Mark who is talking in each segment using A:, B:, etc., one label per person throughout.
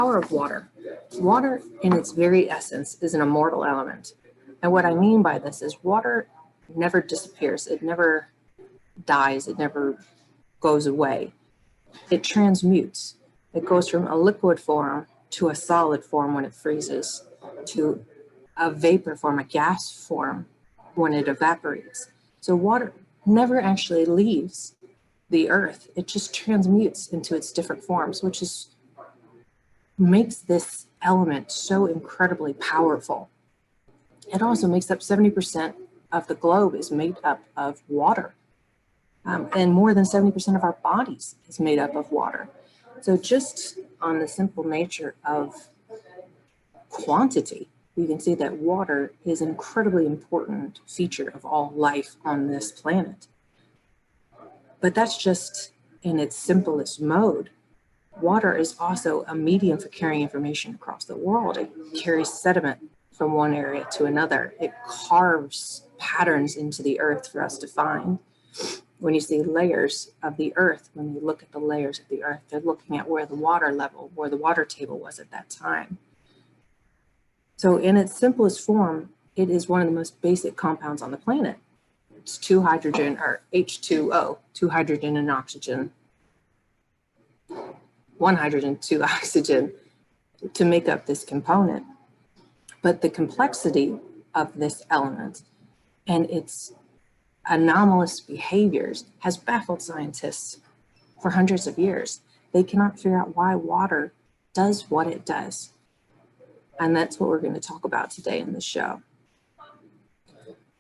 A: Power of water. Water in its very essence is an immortal element. And what I mean by this is water never disappears. It never dies. It never goes away. It transmutes. It goes from a liquid form to a solid form when it freezes, to a vapor form, a gas form when it evaporates. So water never actually leaves the earth. It just transmutes into its different forms, which makes this element so incredibly powerful. It also makes up 70% of the globe is made up of water. And more than 70% of our bodies is made up of water. So just on the simple nature of quantity, you can see that water is an incredibly important feature of all life on this planet. But that's just in its simplest mode. Water is also a medium for carrying information across the world. It carries sediment from one area to another. It carves patterns into the earth for us to find. When you see layers of the earth, when you look at the layers of the earth, they're looking at where the water level, where the water table was at that time. So in its simplest form, it is one of the most basic compounds on the planet. It's two hydrogen, or H2O, two hydrogen and oxygen, one hydrogen, two oxygen, to make up this component. But the complexity of this element and its anomalous behaviors has baffled scientists for hundreds of years. They cannot figure out why water does what it does. And that's what we're going to talk about today in the show.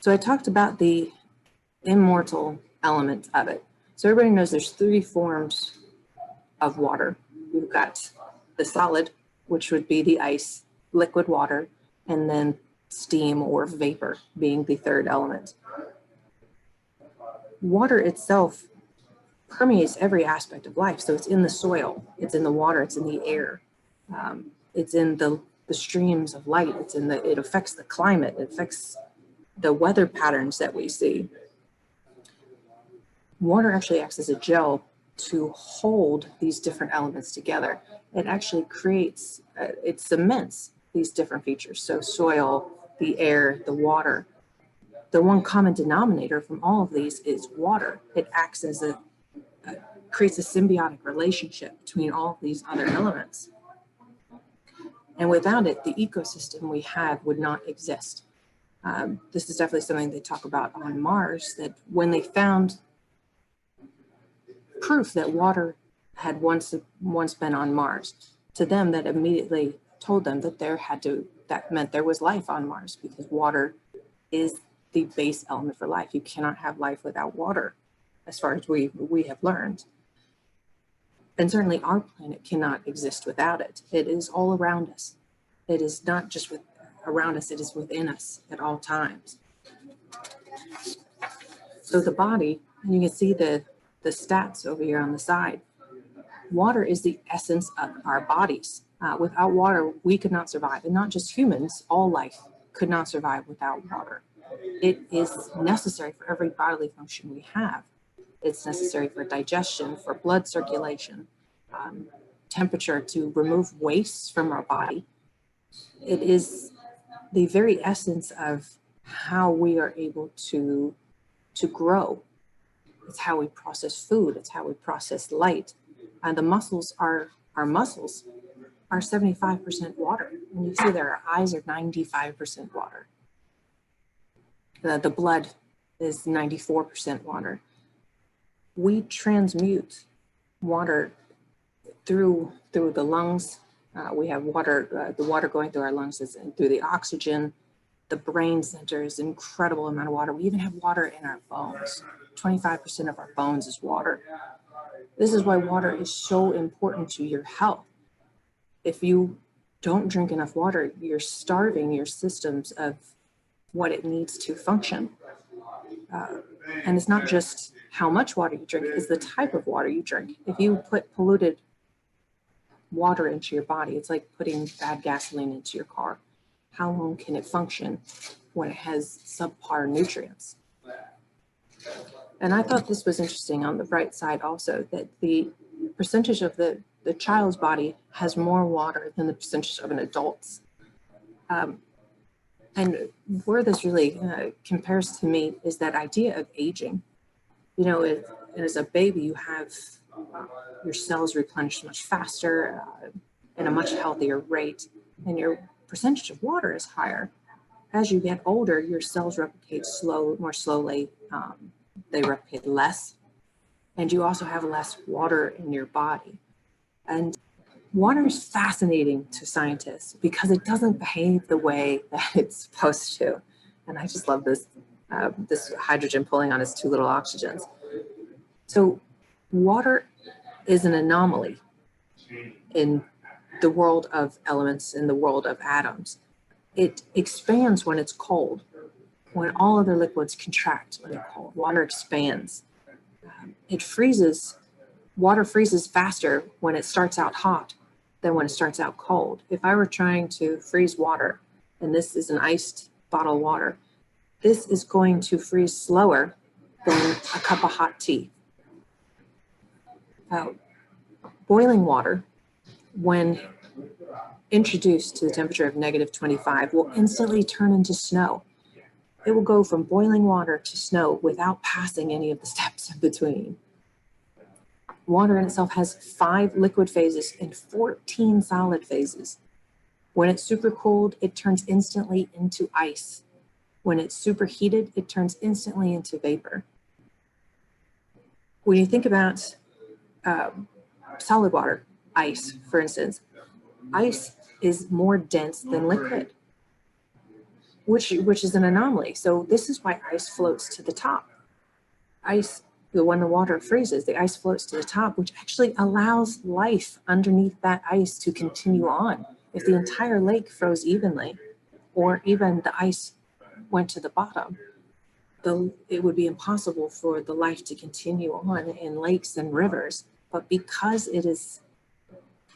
A: So I talked about the immortal element of it. So everybody knows there's three forms of water. We've got the solid, which would be the ice, liquid water, and then steam or vapor being the third element. Water itself permeates every aspect of life. So it's in the soil, it's in the water, it's in the air, it's in the streams of light, it affects the climate, it affects the weather patterns that we see. Water actually acts as a gel to hold these different elements together. It actually creates, it cements these different features. So soil, the air, the water. The one common denominator from all of these is water. It acts as creates a symbiotic relationship between all of these other elements. And without it, the ecosystem we have would not exist. This is definitely something they talk about on Mars, that when they found proof that water had once been on Mars, to them that immediately told them that that meant there was life on Mars, because water is the base element for life. You cannot have life without water, as far as we have learned. And certainly our planet cannot exist without it. It is all around us. It is not just around us, it is within us at all times. So the body, you can see the stats over here on the side. Water is the essence of our bodies. Without water, we could not survive. And not just humans, all life could not survive without water. It is necessary for every bodily function we have. It's necessary for digestion, for blood circulation, temperature, to remove waste from our body. It is the very essence of how we are able to grow. It's how we process food. It's how we process light. And the muscles our muscles are 75% water. And you see that our eyes are 95% water. The blood is 94% water. We transmute water through the lungs. We have water, the water going through our lungs is through the oxygen. The brain center is an incredible amount of water. We even have water in our bones. 25% of our bones is water. This is why water is so important to your health. If you don't drink enough water, you're starving your systems of what it needs to function. And it's not just how much water you drink, it's the type of water you drink. If you put polluted water into your body, it's like putting bad gasoline into your car. How long can it function when it has subpar nutrients? And I thought this was interesting on the bright side also, that the percentage of the the child's body has more water than the percentage of an adult's. And where this really compares to me is that idea of aging. You know, as a baby, you have your cells replenished much faster at a much healthier rate, and your percentage of water is higher. As you get older, your cells replicate more slowly. They replicate less, and you also have less water in your body. And water is fascinating to scientists because it doesn't behave the way that it's supposed to. And I just love this, this hydrogen pulling on its two little oxygens. So water is an anomaly in the world of elements, in the world of atoms. It expands when it's cold. When all other liquids contract when they're cold, water expands. It freezes. Water freezes faster when it starts out hot than when it starts out cold. If I were trying to freeze water, and this is an iced bottle of water, this is going to freeze slower than a cup of hot tea. Boiling water, when introduced to the temperature of -25, will instantly turn into snow. It will go from boiling water to snow without passing any of the steps in between. Water in itself has 5 liquid phases and 14 solid phases. When it's super cold, it turns instantly into ice. When it's superheated, it turns instantly into vapor. When you think about solid water, ice, for instance, ice is more dense than liquid, which is an anomaly. So this is why ice floats to the top. When the water freezes, the ice floats to the top, which actually allows life underneath that ice to continue on. If the entire lake froze evenly, or even the ice went to the bottom, it would be impossible for the life to continue on in lakes and rivers. But because it is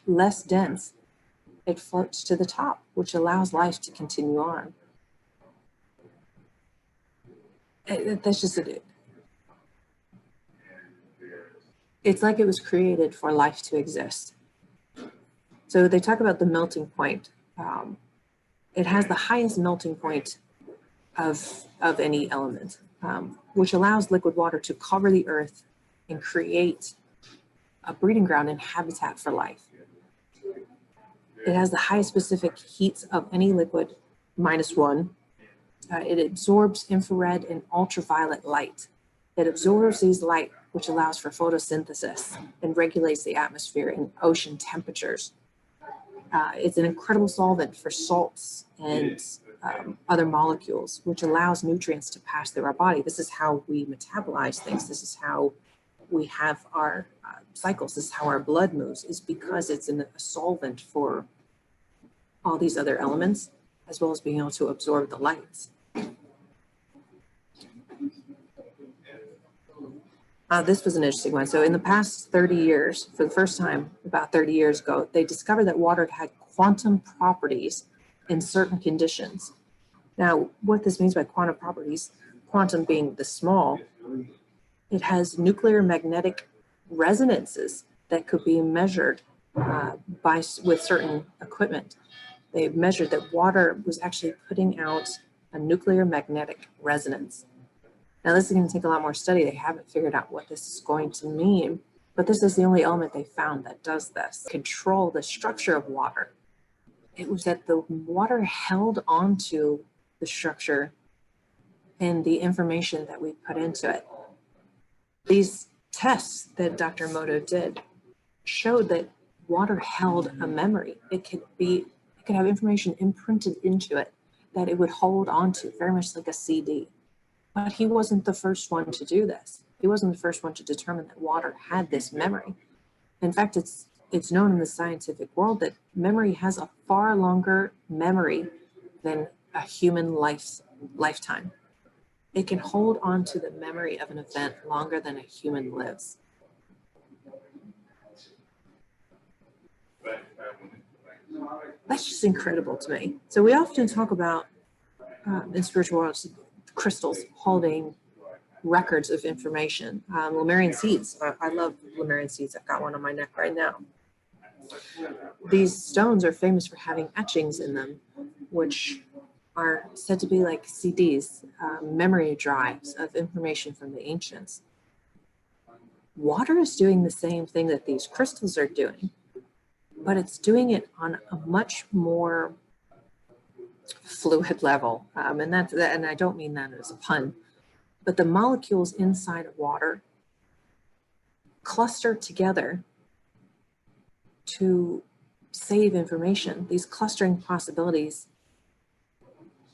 A: less dense, it floats to the top, which allows life to continue on. That's just it. It's like it was created for life to exist. So they talk about the melting point. It has the highest melting point of any element, which allows liquid water to cover the earth and create a breeding ground and habitat for life. It has the highest specific heats of any liquid, -1. It absorbs infrared and ultraviolet light. It absorbs these light, which allows for photosynthesis and regulates the atmosphere and ocean temperatures. It's an incredible solvent for salts and other molecules, which allows nutrients to pass through our body. This is how we metabolize things. This is how we have our cycles. This is how our blood moves, is because it's a solvent for all these other elements, as well as being able to absorb the lights. This was an interesting one. So in the past 30 years, for the first time, about 30 years ago, they discovered that water had quantum properties in certain conditions. Now, what this means by quantum properties, quantum being the small, it has nuclear magnetic resonances that could be measured with certain equipment. They've measured that water was actually putting out a nuclear magnetic resonance. Now, this is going to take a lot more study. They haven't figured out what this is going to mean, but this is the only element they found that does this. Control the structure of water. It was that the water held onto the structure and the information that we put into it. These tests that Dr. Moto did showed that water held a memory. It could have information imprinted into it that it would hold onto, very much like a CD. But he wasn't the first one to do this. He wasn't the first one to determine that water had this memory. In fact, it's known in the scientific world that memory has a far longer memory than a human lifetime. It can hold on to the memory of an event longer than a human lives. That's just incredible to me. So we often talk about in spiritual worlds, crystals holding records of information. Lemurian seeds. I love Lemurian seeds. I've got one on my neck right now. These stones are famous for having etchings in them, which are said to be like CDs, memory drives of information from the ancients. Water is doing the same thing that these crystals are doing, but it's doing it on a much more fluid level. And I don't mean that as a pun, but the molecules inside of water cluster together to save information. These clustering possibilities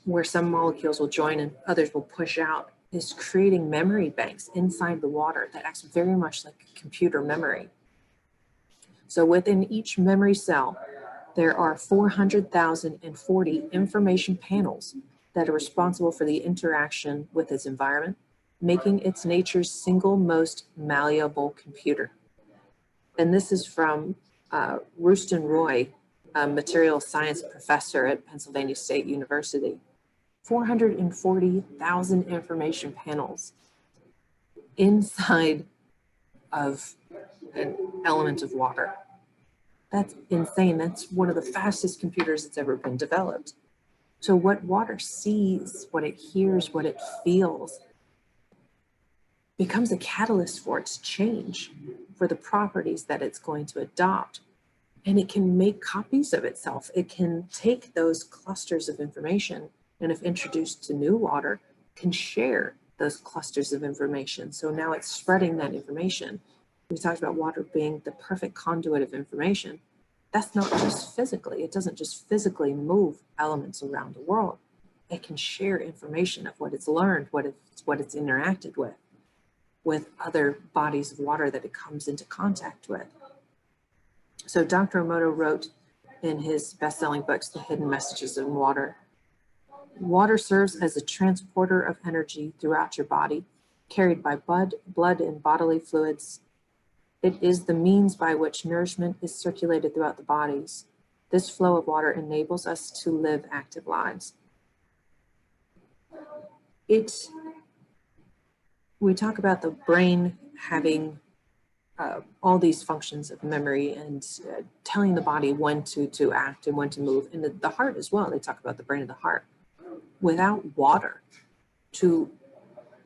A: where some molecules will join and others will push out is creating memory banks inside the water that acts very much like computer memory. So within each memory cell, there are 400,040 information panels that are responsible for the interaction with its environment, making its nature's single most malleable computer. And this is from Ruston Roy, a material science professor at Pennsylvania State University. 440,000 information panels inside of an element of water. That's insane. That's one of the fastest computers that's ever been developed. So what water sees, what it hears, what it feels, becomes a catalyst for its change, for the properties that it's going to adopt. And it can make copies of itself. It can take those clusters of information and if introduced to new water, can share those clusters of information. So now it's spreading that information. We talked about water being the perfect conduit of information. That's not just physically. It doesn't just physically move elements around the world. It can share information of what it's learned, what it's interacted with other bodies of water that it comes into contact with. So Dr. Emoto wrote in his best-selling books, The Hidden Messages in Water, water serves as a transporter of energy throughout your body, carried by blood and bodily fluids. It is the means by which nourishment is circulated throughout the bodies. This flow of water enables us to live active lives. We talk about the brain having all these functions of memory and telling the body when to act and when to move. And the heart as well, they talk about the brain and the heart. Without water to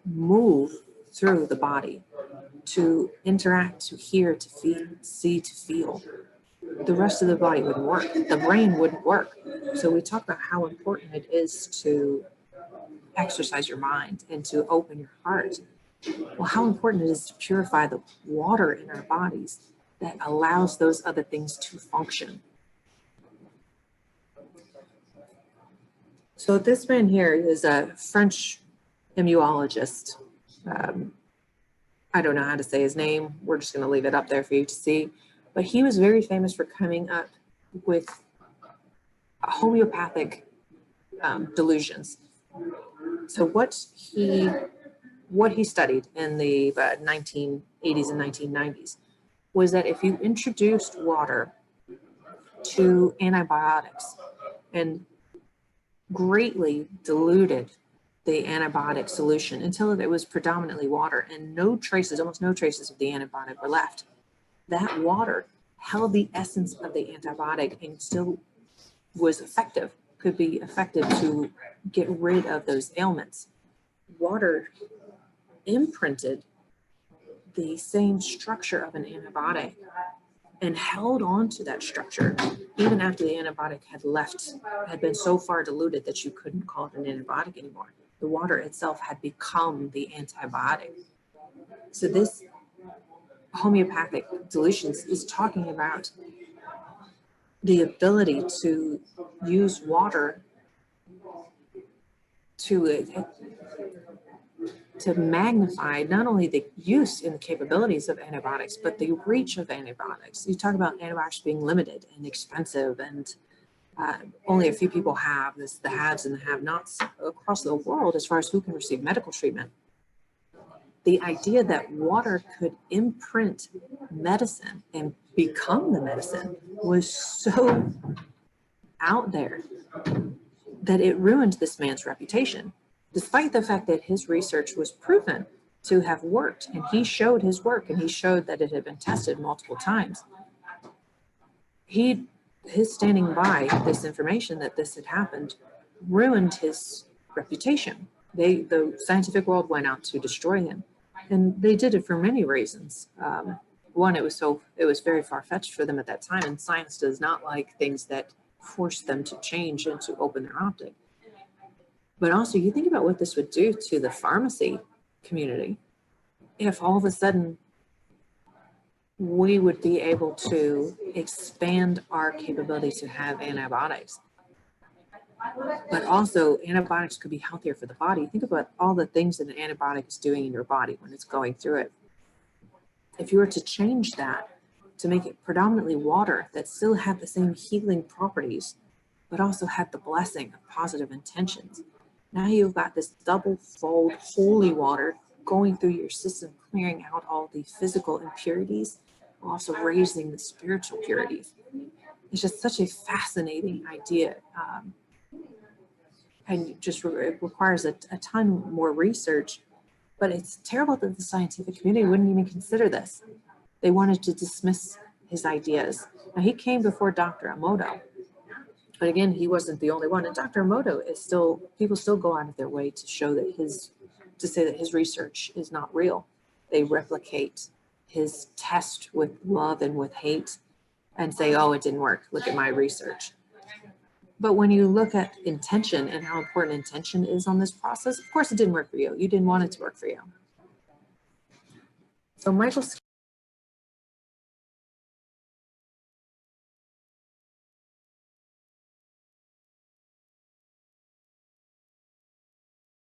A: move through the body, to interact, to hear, to feel, see, to feel, the rest of the body wouldn't work. The brain wouldn't work. So we talk about how important it is to exercise your mind and to open your heart. Well, how important it is to purify the water in our bodies that allows those other things to function. So this man here is a French immunologist. I don't know how to say his name. We're just going to leave it up there for you to see. But he was very famous for coming up with homeopathic delusions. So what he studied in the 1980s and 1990s was that if you introduced water to antibiotics and greatly diluted the antibiotic solution until it was predominantly water and almost no traces of the antibiotic were left, that water held the essence of the antibiotic and still was effective, could be effective to get rid of those ailments. Water imprinted the same structure of an antibiotic and held on to that structure even after the antibiotic had been so far diluted that you couldn't call it an antibiotic anymore. The water itself had become the antibiotic. So this homeopathic delusions is talking about the ability to use water to magnify not only the use and the capabilities of antibiotics, but the reach of antibiotics. You talk about antibiotics being limited and expensive, and only a few people have this, the haves and the have-nots across the world as far as who can receive medical treatment. The idea that water could imprint medicine and become the medicine was so out there that it ruined this man's reputation, despite the fact that his research was proven to have worked, and he showed his work and he showed that it had been tested multiple times. his standing by this information that this had happened ruined his reputation. The scientific world went out to destroy him, and they did it for many reasons. One, it was very far-fetched for them at that time, and science does not like things that force them to change and to open their optic. But also, you think about what this would do to the pharmacy community if all of a sudden we would be able to expand our capability to have antibiotics. But also, antibiotics could be healthier for the body. Think about all the things that an antibiotic is doing in your body when it's going through it. If you were to change that to make it predominantly water that still had the same healing properties, but also had the blessing of positive intentions, now you've got this double-fold holy water going through your system, clearing out all the physical impurities, while also raising the spiritual purities. It's just such a fascinating idea. And it requires a ton more research, but it's terrible that the scientific community wouldn't even consider this. They wanted to dismiss his ideas. Now, he came before Dr. Emoto, but again, he wasn't the only one. And Dr. Emoto is still, people still go out of their way to show that to say that his research is not real. They replicate his test with love and with hate and say, oh, it didn't work. Look at my research. But when you look at intention and how important intention is on this process, of course it didn't work for you. You didn't want it to work for you. So Michael